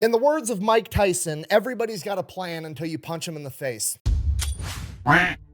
In the words of Mike Tyson, everybody's got a plan until you punch him in the face.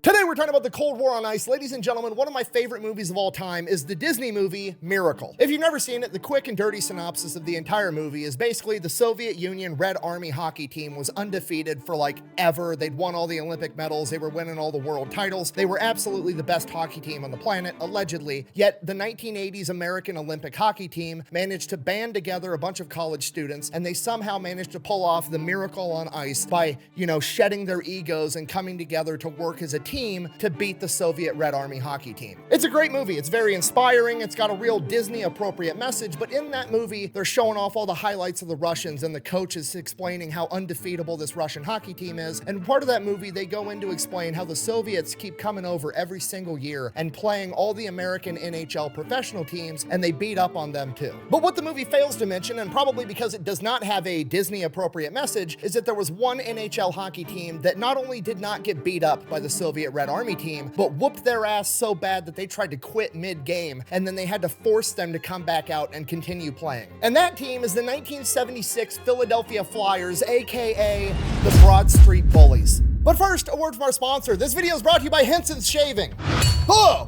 Today we're talking about the Cold War on Ice. Ladies and gentlemen, one of my favorite movies of all time is the Disney movie Miracle. If you've never seen it, the quick and dirty synopsis of the entire movie is basically the Soviet Union Red Army hockey team was undefeated for like ever. They'd won all the Olympic medals. They were winning all the world titles. They were absolutely the best hockey team on the planet, allegedly. Yet the 1980s American Olympic hockey team managed to band together a bunch of college students, and they somehow managed to pull off the miracle on ice by, shedding their egos and coming together to work as a team to beat the Soviet Red Army hockey team. It's a great movie. It's very inspiring. It's got a real Disney appropriate message, but in that movie, they're showing off all the highlights of the Russians, and the coach is explaining how undefeatable this Russian hockey team is. And part of that movie, they go in to explain how the Soviets keep coming over every single year and playing all the American NHL professional teams, and they beat up on them too. But what the movie fails to mention, and probably because it does not have a Disney appropriate message, is that there was one NHL hockey team that not only did not get beat up by the Soviet Red Army team, but whooped their ass so bad that they tried to quit mid-game, and then they had to force them to come back out and continue playing. And that team is the 1976 Philadelphia Flyers, aka the Broad Street Bullies. But first, a word from our sponsor. This video is brought to you by Henson's Shaving.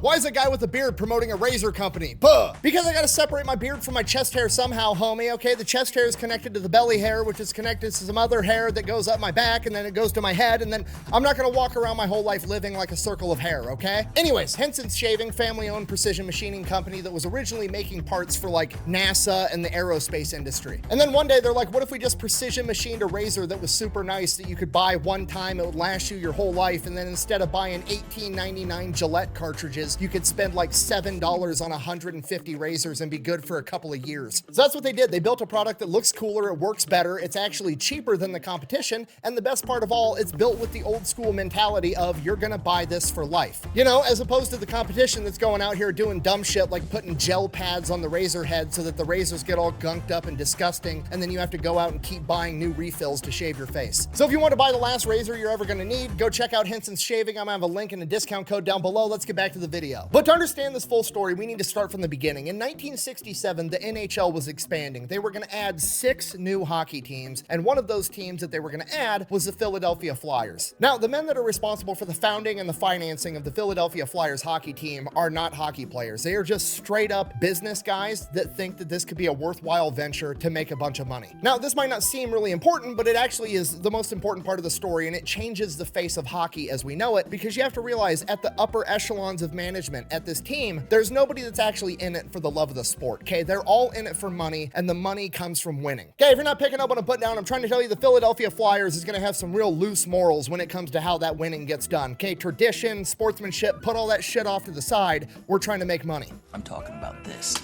Why is a guy with a beard promoting a razor company? Because I gotta separate my beard from my chest hair somehow, homie, okay? The chest hair is connected to the belly hair, which is connected to some other hair that goes up my back, and then it goes to my head, and then I'm not gonna walk around my whole life living like a circle of hair, okay? Anyways, Henson's Shaving, family-owned precision machining company that was originally making parts for like NASA and the aerospace industry. And then one day they're like, what if we just precision machined a razor that was super nice that you could buy one time, it would last you your whole life, and then instead of buying $18.99 Gillette cartridges, you could spend like $7 on 150 razors and be good for a couple of years. So that's what they did. They built a product that looks cooler, it works better, it's actually cheaper than the competition, and the best part of all, it's built with the old school mentality of you're gonna buy this for life. As opposed to the competition that's going out here doing dumb shit like putting gel pads on the razor head so that the razors get all gunked up and disgusting, and then you have to go out and keep buying new refills to shave your face. So if you want to buy the last razor you're ever gonna need, go check out Henson's Shaving. I'm gonna have a link and a discount code down below. Let's get back to the video. But to understand this full story, we need to start from the beginning. In 1967, the NHL was expanding. They were gonna add 6 new hockey teams, and one of those teams that they were gonna add was the Philadelphia Flyers. Now, the men that are responsible for the founding and the financing of the Philadelphia Flyers hockey team are not hockey players. They are just straight up business guys that think that this could be a worthwhile venture to make a bunch of money. Now, this might not seem really important, but it actually is the most important part of the story, and it changes the face of hockey as we know it, because you have to realize at the upper echelons of management at this team, there's nobody that's actually in it for the love of the sport, okay? They're all in it for money, and the money comes from winning. Okay, if you're not picking up on a put down, I'm trying to tell you the Philadelphia Flyers is gonna have some real loose morals when it comes to how that winning gets done, okay? Tradition, sportsmanship, put all that shit off to the side. We're trying to make money. I'm talking about this.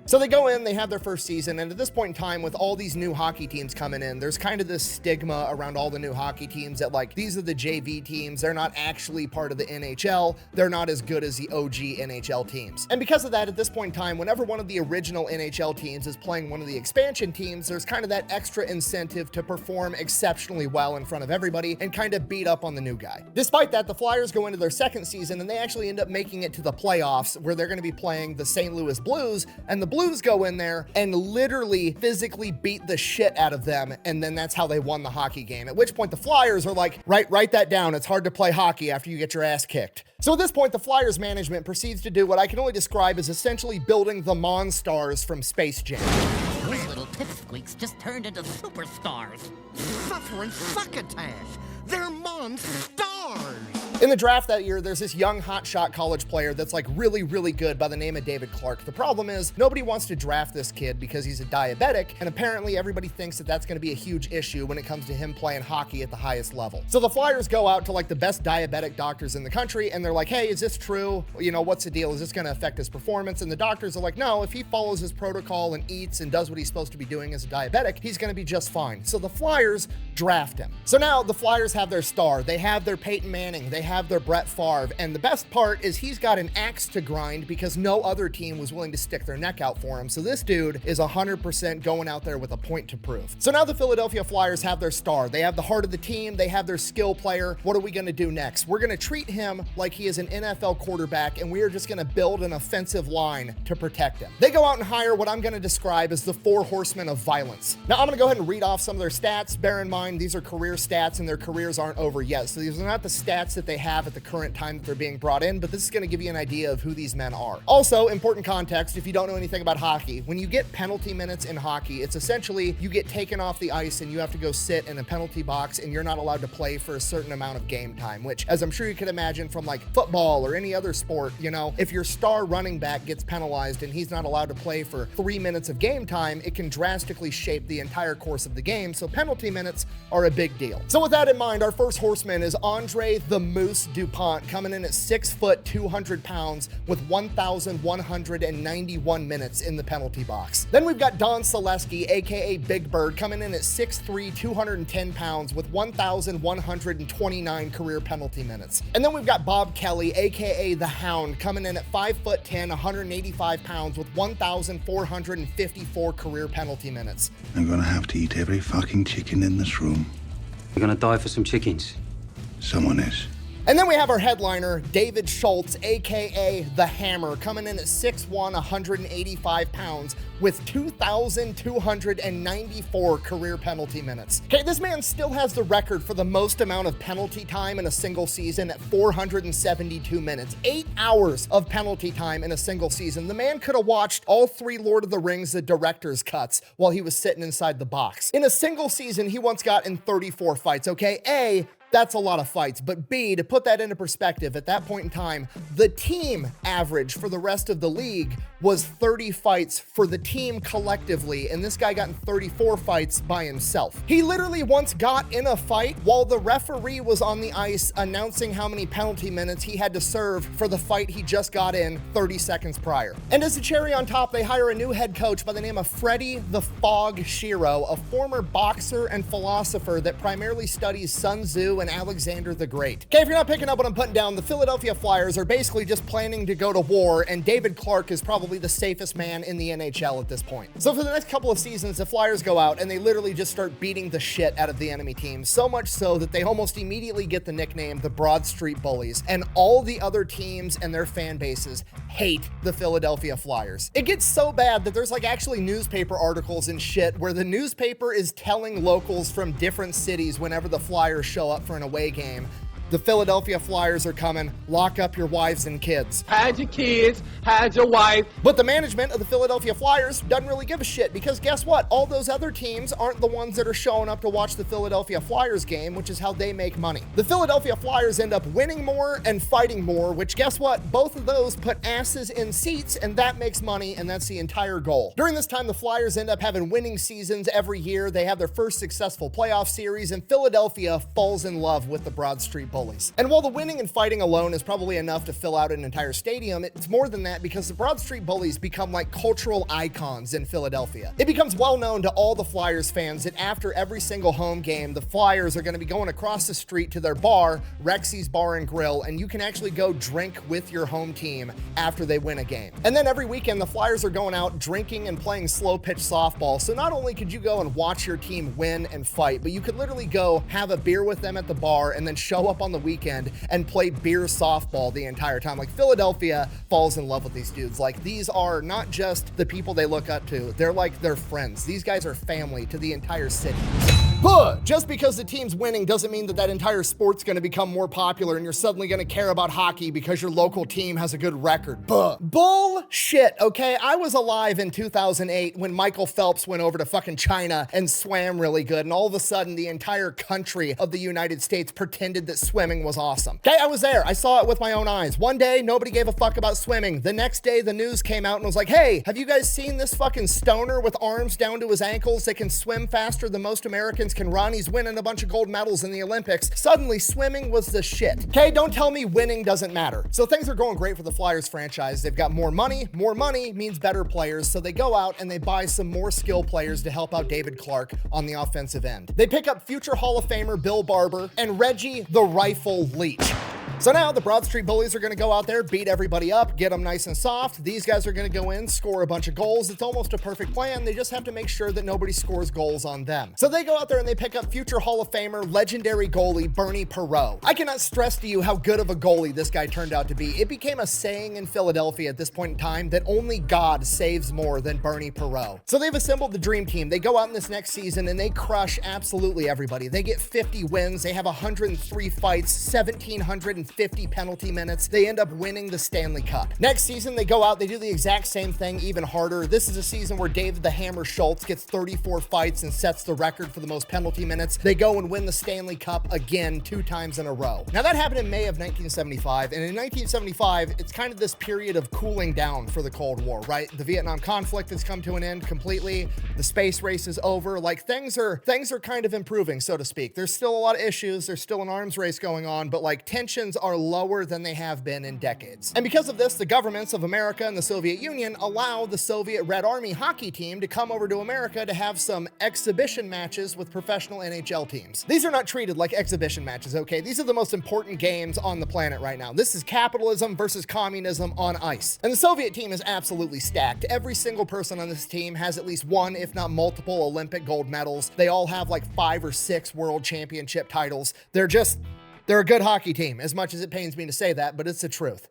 So they go in, they have their first season, and at this point in time, with all these new hockey teams coming in, there's kind of this stigma around all the new hockey teams that like, these are the JV teams, they're not actually part of the NHL, they're not as good as the OG NHL teams. And because of that, at this point in time, whenever one of the original NHL teams is playing one of the expansion teams, there's kind of that extra incentive to perform exceptionally well in front of everybody and kind of beat up on the new guy. Despite that, the Flyers go into their second season, and they actually end up making it to the playoffs, where they're going to be playing the St. Louis Blues, and the Blues go in there and literally physically beat the shit out of them, and then that's how they won the hockey game. At which point the Flyers are like, write that down, it's hard to play hockey after you get your ass kicked. So at this point, the Flyers management proceeds to do what I can only describe as essentially building the Monstars from Space Jam. Those little pipsqueaks just turned into superstars. Suffering succotash. They're monstars. In the draft that year, there's this young hotshot college player that's like really, really good by the name of David Clark. The problem is nobody wants to draft this kid because he's a diabetic, and apparently everybody thinks that that's going to be a huge issue when it comes to him playing hockey at the highest level. So the Flyers go out to like the best diabetic doctors in the country, and they're like, hey, is this true? What's the deal? Is this going to affect his performance? And the doctors are like, no, if he follows his protocol and eats and does what he's supposed to be doing as a diabetic, he's going to be just fine. So the Flyers draft him. So now the Flyers have their star. They have their Peyton Manning. They have their Brett Favre, and the best part is he's got an axe to grind because no other team was willing to stick their neck out for him. So this dude is 100% going out there with a point to prove. So now the Philadelphia Flyers have their star. They have the heart of the team. They have their skill player. What are we going to do next? We're going to treat him like he is an NFL quarterback, and we are just going to build an offensive line to protect him. They go out and hire what I'm going to describe as the 4 horsemen of violence. Now, I'm going to go ahead and read off some of their stats. Bear in mind, these are career stats, and their careers aren't over yet. So these are not the stats that they have at the current time that they're being brought in, but this is going to give you an idea of who these men are. Also, important context, if you don't know anything about hockey, when you get penalty minutes in hockey, it's essentially you get taken off the ice and you have to go sit in a penalty box and you're not allowed to play for a certain amount of game time, which, as I'm sure you can imagine from like football or any other sport, you know, if your star running back gets penalized and he's not allowed to play for 3 minutes of game time, it can drastically shape the entire course of the game. So penalty minutes are a big deal. So with that in mind, our first horseman is Andre the Moose DuPont, coming in at 6 foot, 200 pounds with 1,191 minutes in the penalty box. Then we've got Don Selesky, aka Big Bird, coming in at 6'3", 210 pounds with 1,129 career penalty minutes. And then we've got Bob Kelly, aka The Hound, coming in at 5'10", 185 pounds with 1,454 career penalty minutes. I'm gonna have to eat every fucking chicken in this room. You're gonna die for some chickens. Someone is. And then we have our headliner, David Schultz, aka The Hammer, coming in at 6'1", 185 pounds with 2,294 career penalty minutes. Okay, this man still has the record for the most amount of penalty time in a single season at 472 minutes. 8 hours of penalty time in a single season. The man could have watched all 3 Lord of the Rings, the director's cuts, while he was sitting inside the box. In a single season, he once got in 34 fights, okay? A, that's a lot of fights. But B, to put that into perspective, at that point in time, the team average for the rest of the league was 30 fights for the team collectively, and this guy got in 34 fights by himself. He literally once got in a fight while the referee was on the ice announcing how many penalty minutes he had to serve for the fight he just got in 30 seconds prior. And as a cherry on top, they hire a new head coach by the name of Freddie the Fog Shiro, a former boxer and philosopher that primarily studies Sun Tzu and Alexander the Great. Okay, if you're not picking up what I'm putting down, the Philadelphia Flyers are basically just planning to go to war, and David Clark is probably the safest man in the NHL at this point. So for the next couple of seasons, the Flyers go out and they literally just start beating the shit out of the enemy team, so much so that they almost immediately get the nickname the Broad Street Bullies, and all the other teams and their fan bases hate the Philadelphia Flyers. It gets so bad that there's like actually newspaper articles and shit where the newspaper is telling locals from different cities whenever the Flyers show up for an away game, the Philadelphia Flyers are coming, lock up your wives and kids. Had your kids, had your wife. But the management of the Philadelphia Flyers doesn't really give a shit, because guess what? All those other teams aren't the ones that are showing up to watch the Philadelphia Flyers game, which is how they make money. The Philadelphia Flyers end up winning more and fighting more, which guess what? Both of those put asses in seats, and that makes money, and that's the entire goal. During this time, the Flyers end up having winning seasons every year. They have their first successful playoff series, and Philadelphia falls in love with the Broad Street Bullies. And while the winning and fighting alone is probably enough to fill out an entire stadium, it's more than that, because the Broad Street Bullies become like cultural icons in Philadelphia. It becomes well known to all the Flyers fans that after every single home game, the Flyers are going to be going across the street to their bar, Rexy's Bar and Grill, and you can actually go drink with your home team after they win a game. And then every weekend, the Flyers are going out drinking and playing slow pitch softball. So not only could you go and watch your team win and fight, but you could literally go have a beer with them at the bar and then show up on the weekend and play beer softball the entire time. Like, Philadelphia falls in love with these dudes. Like, these are not just the people they look up to, they're like their friends. These guys are family to the entire city. But just because the team's winning doesn't mean that that entire sport's going to become more popular and you're suddenly going to care about hockey because your local team has a good record. Bullshit, okay? I was alive in 2008 when Michael Phelps went over to fucking China and swam really good, and all of a sudden the entire country of the United States pretended that swimming was awesome. Okay, I was there. I saw it with my own eyes. One day, nobody gave a fuck about swimming. The next day, the news came out and was like, hey, have you guys seen this fucking stoner with arms down to his ankles that can swim faster than most Americans can run? He's winning a bunch of gold medals in the Olympics. Suddenly, swimming was the shit. Okay, don't tell me winning doesn't matter. So things are going great for the Flyers franchise. They've got more money. More money means better players. So they go out and they buy some more skill players to help out David Clark on the offensive end. They pick up future Hall of Famer Bill Barber and Reggie the Rifle Leach. So now the Broad Street Bullies are going to go out there, beat everybody up, get them nice and soft. These guys are going to go in, score a bunch of goals. It's almost a perfect plan. They just have to make sure that nobody scores goals on them. So they go out there and they pick up future Hall of Famer, legendary goalie, Bernie Perreault. I cannot stress to you how good of a goalie this guy turned out to be. It became a saying in Philadelphia at this point in time that only God saves more than Bernie Perreault. So they've assembled the dream team. They go out in this next season and they crush absolutely everybody. They get 50 wins. They have 103 fights, 1,750 penalty minutes. They end up winning the Stanley Cup. Next season, they go out, they do the exact same thing, even harder. This is a season where David the Hammer Schultz gets 34 fights and sets the record for the most penalty minutes. They go and win the Stanley Cup again 2 times in a row. Now that happened in May of 1975, and in 1975, it's kind of this period of cooling down for the Cold War, right? The Vietnam conflict has come to an end completely. The space race is over. Like things are kind of improving, so to speak. There's still a lot of issues. There's still an arms race going on, but like tensions are lower than they have been in decades. And because of this, the governments of America and the Soviet Union allow the Soviet Red Army hockey team to come over to America to have some exhibition matches with professional NHL teams. These are not treated like exhibition matches, okay? These are the most important games on the planet right now. This is capitalism versus communism on ice. And the Soviet team is absolutely stacked. Every single person on this team has at least one, if not multiple, Olympic gold medals. They all have like 5 or 6 world championship titles. They're a good hockey team, as much as it pains me to say that, but it's the truth.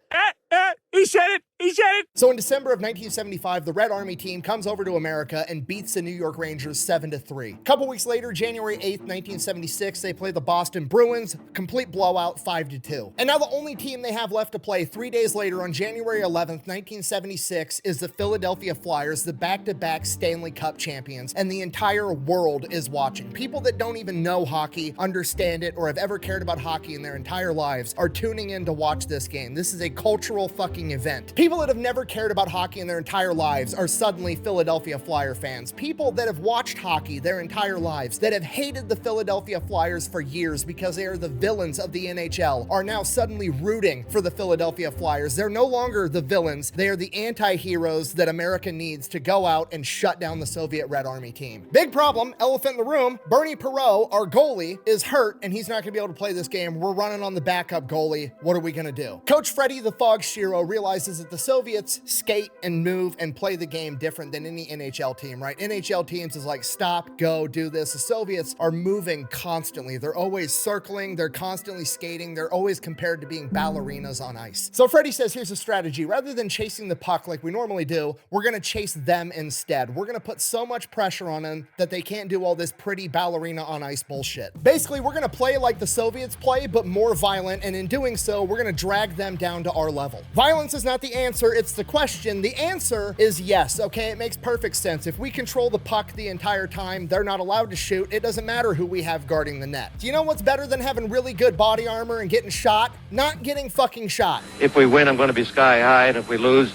He said it! He said it! So in December of 1975, the Red Army team comes over to America and beats the New York Rangers 7-3. A couple weeks later, January 8th, 1976, they play the Boston Bruins, complete blowout 5-2. And now the only team they have left to play 3 days later on January 11th, 1976, is the Philadelphia Flyers, the back-to-back Stanley Cup champions, and the entire world is watching. People that don't even know hockey, understand it, or have ever cared about hockey in their entire lives are tuning in to watch this game. This is a cultural fucking event. People that have never cared about hockey in their entire lives are suddenly Philadelphia Flyer fans. People that have watched hockey their entire lives, that have hated the Philadelphia Flyers for years because they are the villains of the NHL, are now suddenly rooting for the Philadelphia Flyers. They're no longer the villains. They are the anti-heroes that America needs to go out and shut down the Soviet Red Army team. Big problem, elephant in the room, Bernie Perreault, our goalie, is hurt and he's not gonna be able to play this game. We're running on the backup goalie. What are we gonna do? Coach Freddie the Fog Shiro realizes that the Soviets skate and move and play the game different than any NHL team, right? NHL teams is like, stop, go, do this. The Soviets are moving constantly. They're always circling. They're constantly skating. They're always compared to being ballerinas on ice. So Freddie says, here's a strategy. Rather than chasing the puck like we normally do, we're going to chase them instead. We're going to put so much pressure on them that they can't do all this pretty ballerina on ice bullshit. Basically, we're going to play like the Soviets play, but more violent. And in doing so, we're going to drag them down to our level. Violence is not the answer, it's the question. The answer is yes, okay? It makes perfect sense. If we control the puck the entire time, they're not allowed to shoot. It doesn't matter who we have guarding the net. Do you know what's better than having really good body armor and getting shot? Not getting fucking shot. If we win, I'm going to be sky high, and if we lose,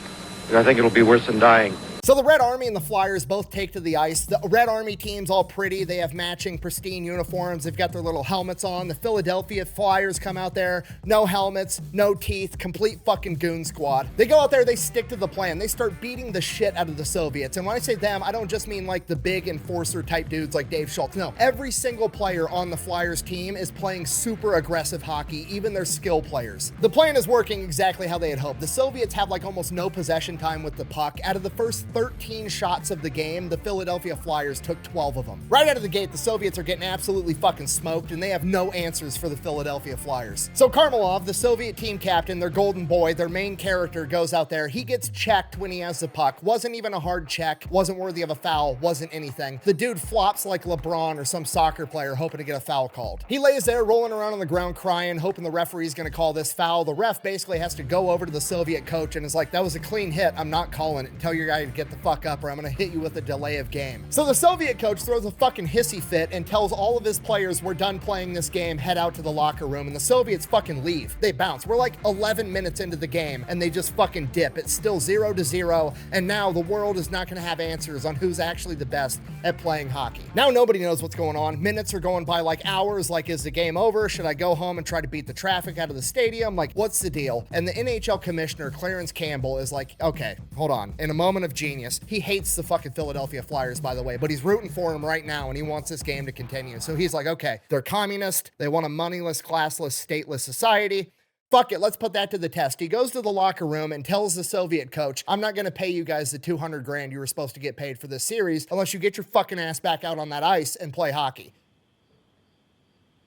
I think it'll be worse than dying. So the Red Army and the Flyers both take to the ice. The Red Army team's all pretty. They have matching pristine uniforms. They've got their little helmets on. The Philadelphia Flyers come out there, no helmets, no teeth, complete fucking goon squad. They go out there, they stick to the plan. They start beating the shit out of the Soviets. And when I say them, I don't just mean like the big enforcer type dudes like Dave Schultz. No, every single player on the Flyers team is playing super aggressive hockey, even their skill players. The plan is working exactly how they had hoped. The Soviets have like almost no possession time with the puck. Out of the first 13 shots of the game, the Philadelphia Flyers took 12 of them. Right out of the gate, the Soviets are getting absolutely fucking smoked, and they have no answers for the Philadelphia Flyers. So Karmelov, the Soviet team captain, their golden boy, their main character, goes out there. He gets checked when he has the puck. Wasn't even a hard check, wasn't worthy of a foul, wasn't anything. The dude flops like LeBron or some soccer player hoping to get a foul called. He lays there rolling around on the ground crying, hoping the referee's gonna call this foul. The ref basically has to go over to the Soviet coach and is like, that was a clean hit, I'm not calling it. Tell your guy to get the fuck up or I'm gonna hit you with a delay of game. So the Soviet coach throws a fucking hissy fit and tells all of his players, we're done playing this game, head out to the locker room, and the Soviets fucking leave. They bounce. We're like 11 minutes into the game and they just fucking dip. It's still 0-0, and now the world is not gonna have answers on who's actually the best at playing hockey. Now nobody knows what's going on. Minutes are going by like hours, like is the game over? Should I go home and try to beat the traffic out of the stadium? Like, what's the deal? And the NHL commissioner, Clarence Campbell, is like, okay, hold on. In a moment of genius, he hates the fucking Philadelphia Flyers, by the way, but he's rooting for them right now and he wants this game to continue. So he's like, okay, they're communist. They want a moneyless, classless, stateless society. Fuck it, let's put that to the test. He goes to the locker room and tells the Soviet coach, I'm not gonna pay you guys the 200 grand you were supposed to get paid for this series unless you get your fucking ass back out on that ice and play hockey.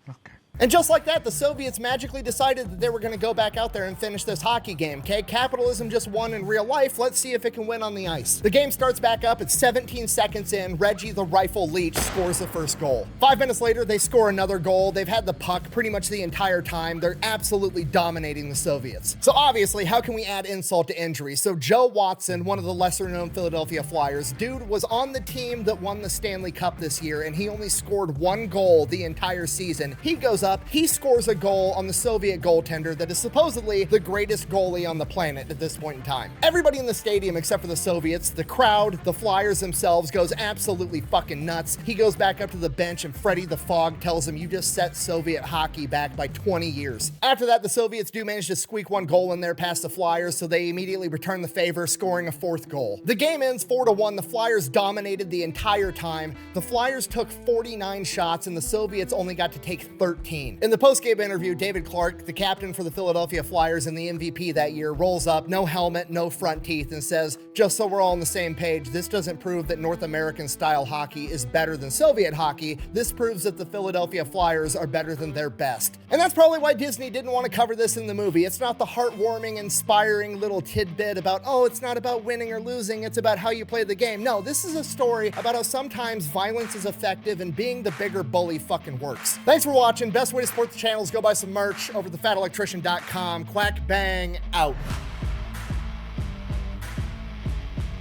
Okay. And just like that, the Soviets magically decided that they were going to go back out there and finish this hockey game, okay? Capitalism just won in real life. Let's see if it can win on the ice. The game starts back up at 17 seconds in. Reggie the Rifle Leach scores the first goal. 5 minutes later, they score another goal. They've had the puck pretty much the entire time. They're absolutely dominating the Soviets. So obviously, how can we add insult to injury? So Joe Watson, one of the lesser-known Philadelphia Flyers, dude was on the team that won the Stanley Cup this year, and he only scored 1 goal the entire season. He goes up, he scores a goal on the Soviet goaltender that is supposedly the greatest goalie on the planet at this point in time. Everybody in the stadium except for the Soviets, the crowd, the Flyers themselves, goes absolutely fucking nuts. He goes back up to the bench and Freddie the Fog tells him, you just set Soviet hockey back by 20 years. After that, the Soviets do manage to squeak 1 goal in there past the Flyers, so they immediately return the favor, scoring a 4th goal. The game ends 4-1. The Flyers dominated the entire time. The Flyers took 49 shots and the Soviets only got to take 13. In the post-game interview, David Clark, the captain for the Philadelphia Flyers and the MVP that year, rolls up, no helmet, no front teeth, and says, just so we're all on the same page, this doesn't prove that North American-style hockey is better than Soviet hockey. This proves that the Philadelphia Flyers are better than their best. And that's probably why Disney didn't want to cover this in the movie. It's not the heartwarming, inspiring little tidbit about, oh, it's not about winning or losing, it's about how you play the game. No, this is a story about how sometimes violence is effective and being the bigger bully fucking works. Thanks for watching. Best way to support the channel is go buy some merch over at thefatelectrician.com. Quack bang out.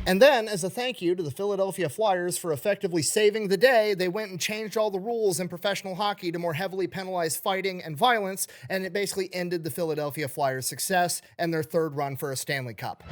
And then, as a thank you to the Philadelphia Flyers for effectively saving the day, they went and changed all the rules in professional hockey to more heavily penalize fighting and violence, and it basically ended the Philadelphia Flyers' success and their 3rd run for a Stanley Cup.